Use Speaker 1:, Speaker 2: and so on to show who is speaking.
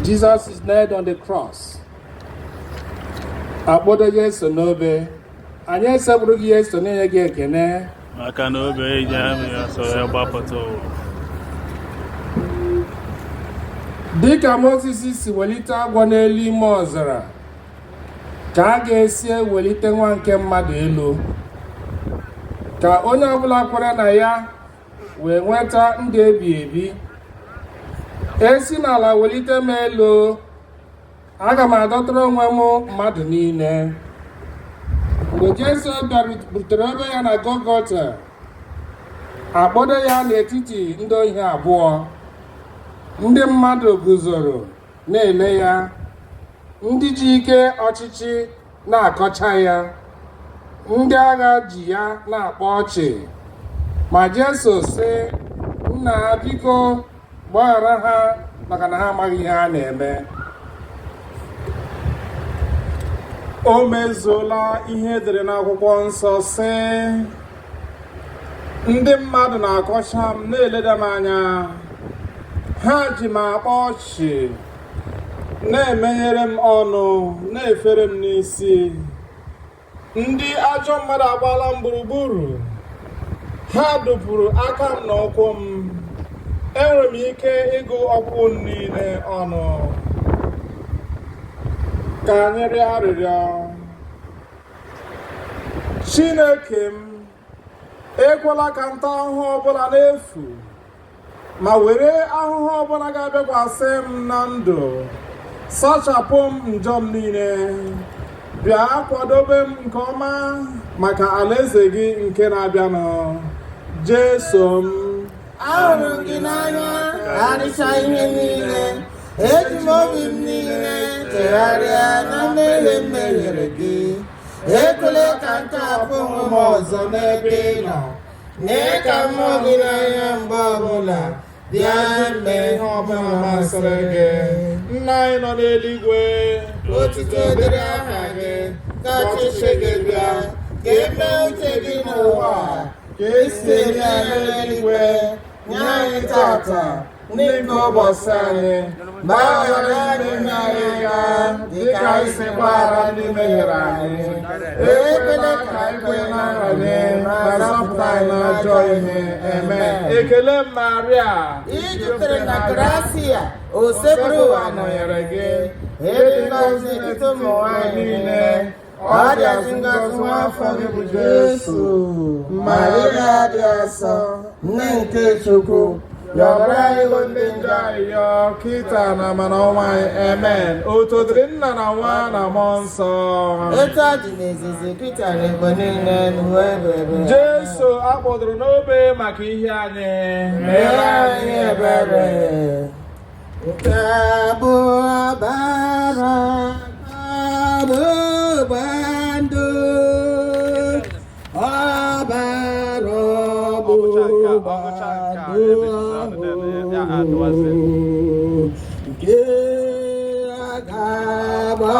Speaker 1: Jesus is nailed on the cross. Akpodo Yesu n'obe. Anyị esebụrụghị Yesu na-enye gị ekene.
Speaker 2: Maka na obe eji amị ya so ya gbapụta ụwa.
Speaker 1: Dịka Moses si welite agwọ n'elu ime ọzara, ka a ga-esi welite nwa nke mmadụ elu, ka onye ọbụla kwere na ya wee nweta ndụ ebighị ebi. Esi n'ala welite m elu, aga m adọtara onwe m mmadụ niile. Mgbe Jesu butere obe ya na Golgota, akpọdo ya n'etiti ndị ohi abụọ. Ndị mmadụ guzoro na-ele ya, ndị ji ike ọchịchị na-akọcha ya, ndị agha ji ya na-akpa ọchị. Ma Jesu sị, Nna, biko gbaghara ha maka na ha amaghị ihe ha na-eme. O mezuola ihe edere n'akwụkwọ nsọ sị, ndị mmadụ na-akọcha m na-eleda m anya, ha ji m akpa ọchị, na-emeghere m ọnụ, na-efere m n'isi. Ndị ajọ mmadụ agbaala m gburugburu, ha dụpụrụ aka m na ụkwụ m. Enwere m ike ịgụ ọkwụ niile ọnụ. Ka anyị rịọ arịrịọ. Chineke m, ekwela ka nta ahụhụ ọbụla n'efu, ma were ahụhụ ọbụla ga-abịakwasị m na ndụ, sachapụ m njọ m niile. Bịa kwadobe m nke ọma maka alaeze gị nke na-abịanụ. Jesu m,
Speaker 3: ahụrụ gị n'anya karịcha ihe niile, eji m obi m niile chegharịa na mmehie m mehiere gị. Ekwela ka m tọhapụ onwe m ọzọ n'ebe ị nọ. Mee ka m hụ gị n'anya mgbe ọbụla. Bịa mee ihe ọbụla masịrị gị.
Speaker 1: Nna anyị nọ n'eluigwe,
Speaker 3: Otuto dịrị aha gị, ka ọchịchị gị bịa, ka e mee uche gị n'ụwa ka esi eme ya n'eluigwe. Nye anyị tata nri nke ụbọchị anyị, gbaghara anyị mmehie anyị ha, dịka anyị si gbaghara ndị mehiere anyị. Ekwela ka anyị kwenye na nranye, ma zọpụta anyị n'ajọ ihe. Amen.
Speaker 1: ekele m Maria,
Speaker 3: I jutere na gracia, usekpụrụ ụwa nọnyere gị. Ịdị ngọzi n'etiti ụmụ nwanyị niile, ọ dịazị ngọzi nwa afọ gị bụ Jesu. Maria dị asọ, nne nke Chukwu,
Speaker 1: yọbara anyị bụ ndị njọ arịrịọ, kịta na mana ọnwa anyị. Amen. Otu dịrị Nna na Nwa na Mmụọ Nsọ.
Speaker 3: etu ọ dị n'izizi Pita na mgbe niile n'uwe ebere.
Speaker 1: Jesu akpọdoro n'obe maka ihe anyị.
Speaker 3: Mere anyị ebere. Nke a bụ ọbara ọgbụgba ndụ, ọbara ọgbụgba ndụ, nke a ga-agba